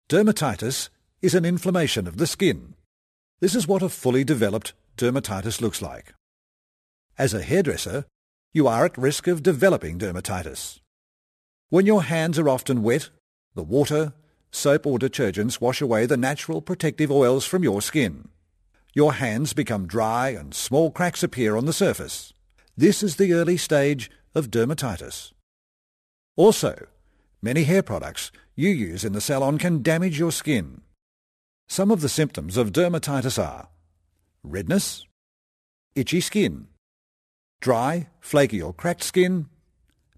Dermatitis is an inflammation of the skin. This is what a fully developed dermatitis looks like. As a hairdresser, you are at risk of developing dermatitis. When your hands are often wet, the water, soap or detergents wash away the natural protective oils from your skin. Your hands become dry and small cracks appear on the surface. This is the early stage of dermatitis. Also, many hair products you use in the salon can damage your skin. Some of the symptoms of dermatitis are redness, itchy skin, dry, flaky or cracked skin,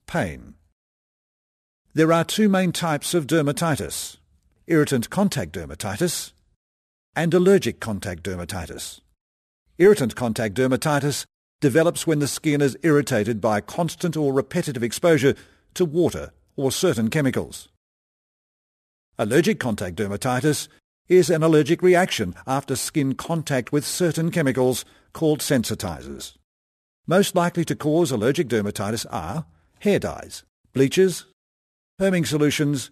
pain. There are two main types of dermatitis: irritant contact dermatitis and allergic contact dermatitis. Irritant contact dermatitis develops when the skin is irritated by constant or repetitive exposure to water or certain chemicals. Allergic contact dermatitis is an allergic reaction after skin contact with certain chemicals called sensitizers. Most likely to cause allergic dermatitis are hair dyes, bleaches, firming solutions,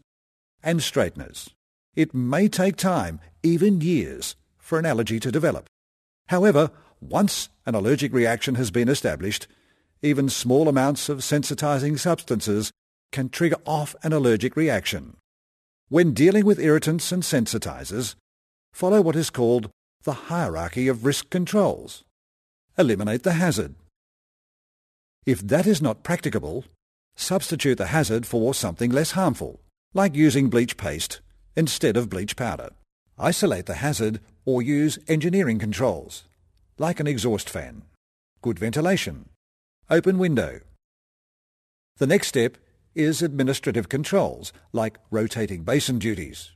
and straighteners. It may take time, even years, for an allergy to develop. However, once an allergic reaction has been established, even small amounts of sensitizing substances can trigger off an allergic reaction. When dealing with irritants and sensitizers, follow what is called the hierarchy of risk controls. Eliminate the hazard. If that is not practicable, substitute the hazard for something less harmful, like using bleach paste instead of bleach powder. Isolate the hazard or use engineering controls, like an exhaust fan, good ventilation, open window. The next step is administrative controls, like rotating basin duties.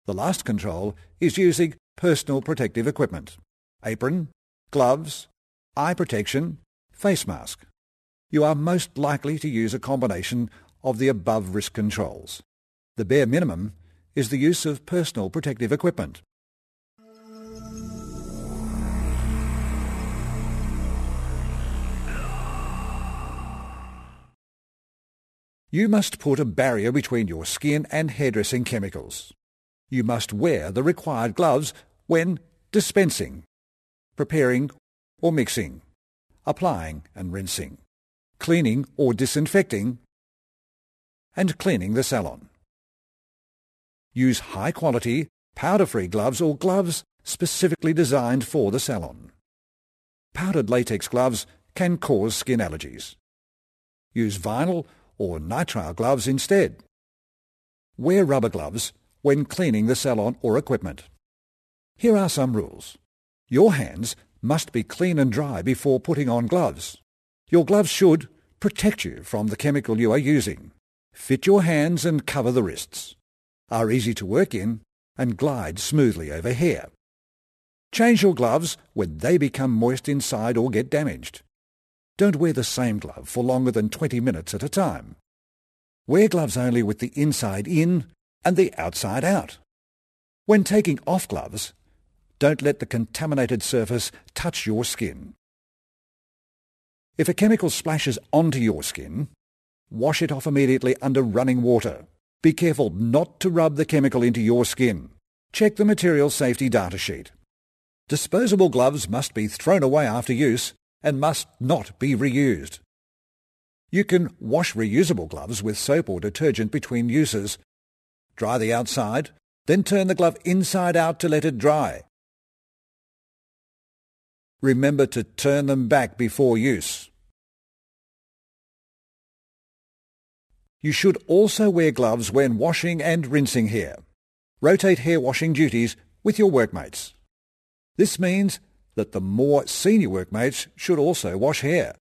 The last control is using personal protective equipment, apron, gloves, eye protection, face mask. You are most likely to use a combination of the above risk controls. The bare minimum is the use of personal protective equipment. You must put a barrier between your skin and hairdressing chemicals. You must wear the required gloves when dispensing, preparing or mixing, applying and rinsing, cleaning or disinfecting, and cleaning the salon. Use high-quality, powder-free gloves or gloves specifically designed for the salon. Powdered latex gloves can cause skin allergies. Use vinyl or nitrile gloves instead. Wear rubber gloves when cleaning the salon or equipment. Here are some rules. Your hands must be clean and dry before putting on gloves. Your gloves should protect you from the chemical you are using, fit your hands and cover the wrists, are easy to work in, and glide smoothly over hair. Change your gloves when they become moist inside or get damaged. Don't wear the same glove for longer than 20 minutes at a time. Wear gloves only with the inside in and the outside out. When taking off gloves, don't let the contaminated surface touch your skin. If a chemical splashes onto your skin, wash it off immediately under running water. Be careful not to rub the chemical into your skin. Check the material safety data sheet. Disposable gloves must be thrown away after use and must not be reused. You can wash reusable gloves with soap or detergent between uses. Dry the outside, then turn the glove inside out to let it dry. Remember to turn them back before use. You should also wear gloves when washing and rinsing hair. Rotate hair washing duties with your workmates. This means that the more senior workmates should also wash hair.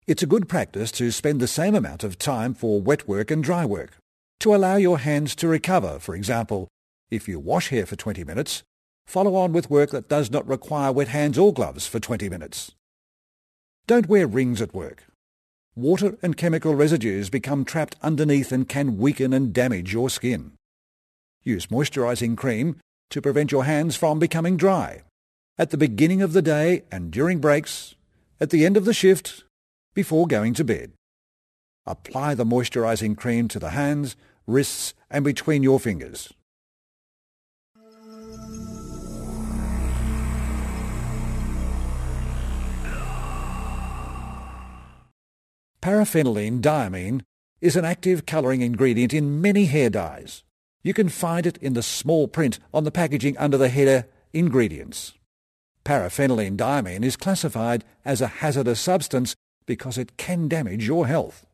It's a good practice to spend the same amount of time for wet work and dry work, to allow your hands to recover. For example, if you wash hair for 20 minutes, follow on with work that does not require wet hands or gloves for 20 minutes. Don't wear rings at work. Water and chemical residues become trapped underneath and can weaken and damage your skin. Use moisturizing cream to prevent your hands from becoming dry. At the beginning of the day and during breaks, at the end of the shift, before going to bed. Apply the moisturizing cream to the hands, wrists and between your fingers. Paraphenylene diamine is an active colouring ingredient in many hair dyes. You can find it in the small print on the packaging under the header Ingredients. Paraphenylene diamine is classified as a hazardous substance because it can damage your health.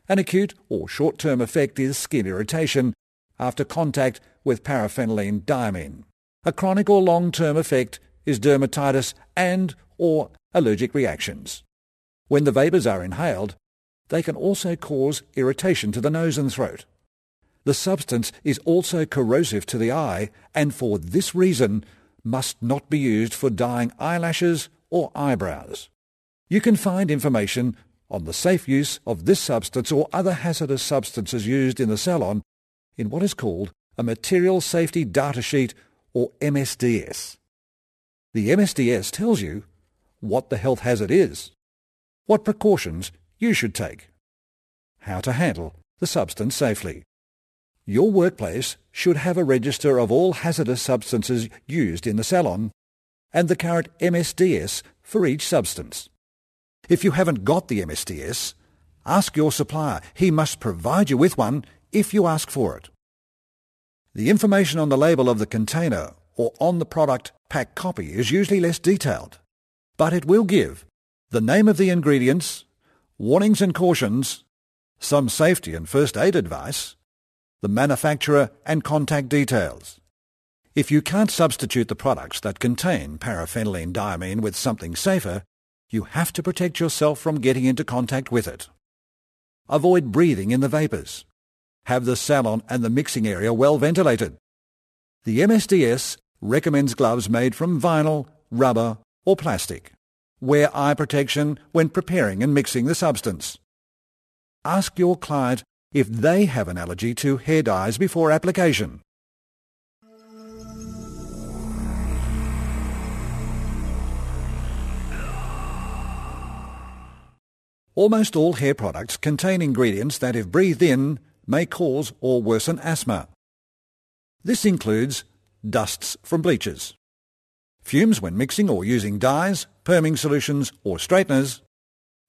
An acute or short-term effect is skin irritation after contact with paraphenylene diamine. A chronic or long-term effect is dermatitis and/or allergic reactions. When the vapours are inhaled, they can also cause irritation to the nose and throat. The substance is also corrosive to the eye and for this reason must not be used for dyeing eyelashes or eyebrows. You can find information on the safe use of this substance or other hazardous substances used in the salon in what is called a Material Safety Data Sheet or MSDS. The MSDS tells you what the health hazard is, what precautions you should take, how to handle the substance safely. Your workplace should have a register of all hazardous substances used in the salon and the current MSDS for each substance. If you haven't got the MSDS, ask your supplier. He must provide you with one if you ask for it. The information on the label of the container or on the product pack copy is usually less detailed, but it will give the name of the ingredients, warnings and cautions, some safety and first aid advice, the manufacturer and contact details. If you can't substitute the products that contain paraphenylene diamine with something safer, you have to protect yourself from getting into contact with it. Avoid breathing in the vapours. Have the salon and the mixing area well ventilated. The MSDS recommends gloves made from vinyl, rubber or plastic. Wear eye protection when preparing and mixing the substance. Ask your client if they have an allergy to hair dyes before application. Almost all hair products contain ingredients that, if breathed in, may cause or worsen asthma. This includes dusts from bleachers, fumes when mixing or using dyes, perming solutions or straighteners,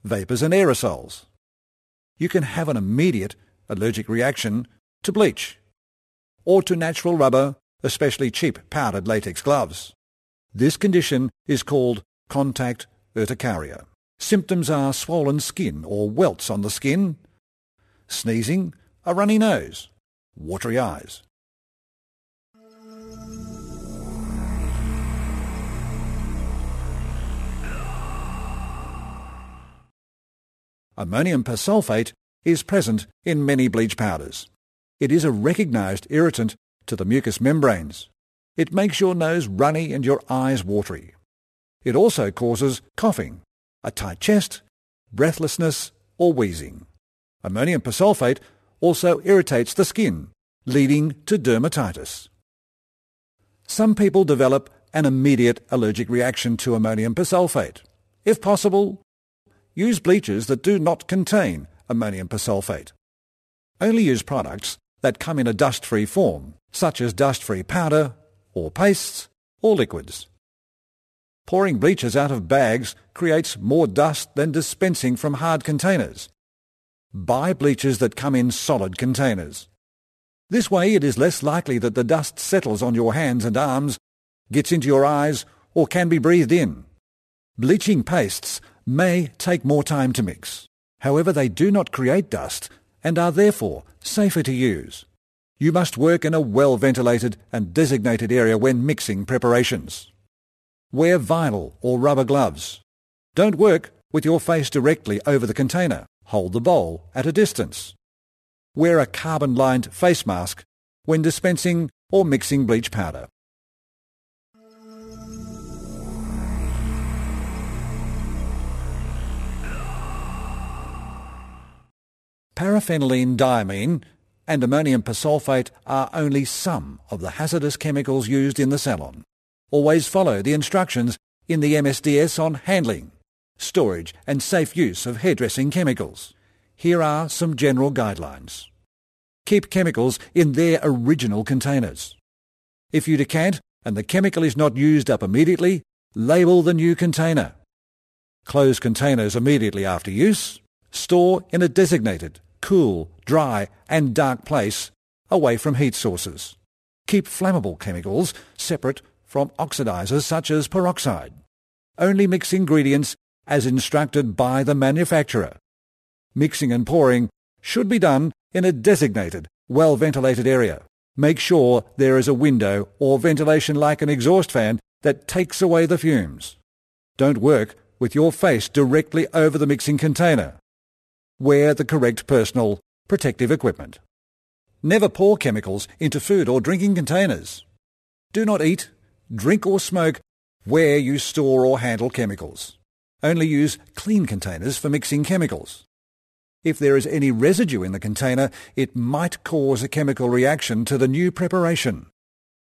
vapours and aerosols. You can have an immediate allergic reaction to bleach or to natural rubber, especially cheap powdered latex gloves. This condition is called contact urticaria. Symptoms are swollen skin or welts on the skin, sneezing, a runny nose, watery eyes. Ammonium persulfate is present in many bleach powders. It is a recognized irritant to the mucous membranes. It makes your nose runny and your eyes watery. It also causes coughing, a tight chest, breathlessness or wheezing. Ammonium persulfate also irritates the skin, leading to dermatitis. Some people develop an immediate allergic reaction to ammonium persulfate. If possible, use bleachers that do not contain ammonium persulfate. Only use products that come in a dust-free form, such as dust-free powder or pastes or liquids. Pouring bleachers out of bags creates more dust than dispensing from hard containers. Buy bleachers that come in solid containers. This way it is less likely that the dust settles on your hands and arms, gets into your eyes, or can be breathed in. Bleaching pastes may take more time to mix. However, they do not create dust and are therefore safer to use. You must work in a well-ventilated and designated area when mixing preparations. Wear vinyl or rubber gloves. Don't work with your face directly over the container. Hold the bowl at a distance. Wear a carbon-lined face mask when dispensing or mixing bleach powder. Paraphenylene diamine and ammonium persulfate are only some of the hazardous chemicals used in the salon. Always follow the instructions in the MSDS on handling, storage and safe use of hairdressing chemicals. Here are some general guidelines. Keep chemicals in their original containers. If you decant and the chemical is not used up immediately, label the new container. Close containers immediately after use Store in a designated, cool, dry and dark place away from heat sources. Keep flammable chemicals separate from oxidizers such as peroxide. Only mix ingredients as instructed by the manufacturer. Mixing and pouring should be done in a designated, well-ventilated area. Make sure there is a window or ventilation like an exhaust fan that takes away the fumes. Don't work with your face directly over the mixing container. Wear the correct personal protective equipment. Never pour chemicals into food or drinking containers. Do not eat, drink or smoke where you store or handle chemicals. Only use clean containers for mixing chemicals. If there is any residue in the container, it might cause a chemical reaction to the new preparation.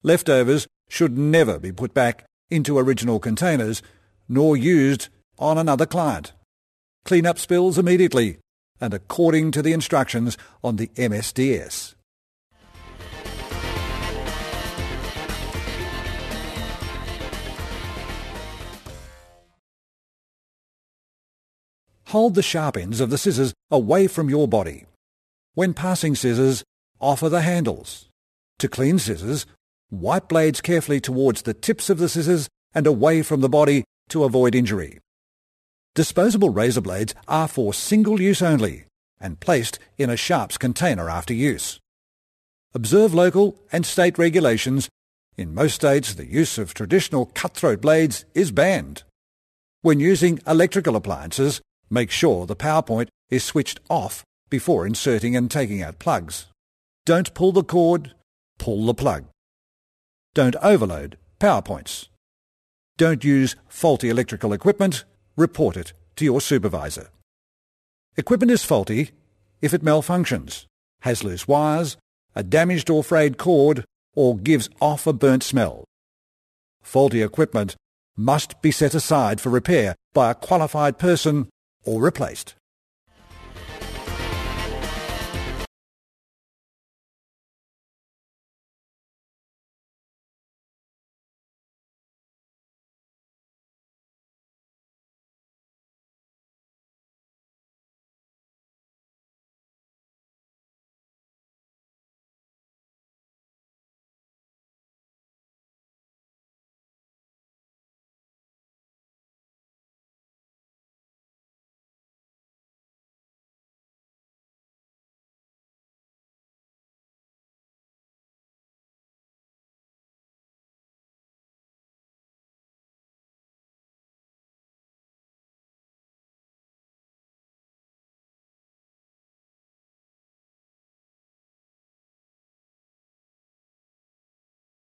Leftovers should never be put back into original containers, nor used on another client. Clean up spills immediately and according to the instructions on the MSDS. Hold the sharp ends of the scissors away from your body. When passing scissors, offer the handles. To clean scissors, wipe blades carefully towards the tips of the scissors and away from the body to avoid injury. Disposable razor blades are for single use only and placed in a sharps container after use. Observe local and state regulations. In most states, the use of traditional cutthroat blades is banned. When using electrical appliances, make sure the power point is switched off before inserting and taking out plugs. Don't pull the cord, pull the plug. Don't overload power points. Don't use faulty electrical equipment, report it to your supervisor. Equipment is faulty if it malfunctions, has loose wires, a damaged or frayed cord, or gives off a burnt smell. Faulty equipment must be set aside for repair by a qualified person or replaced.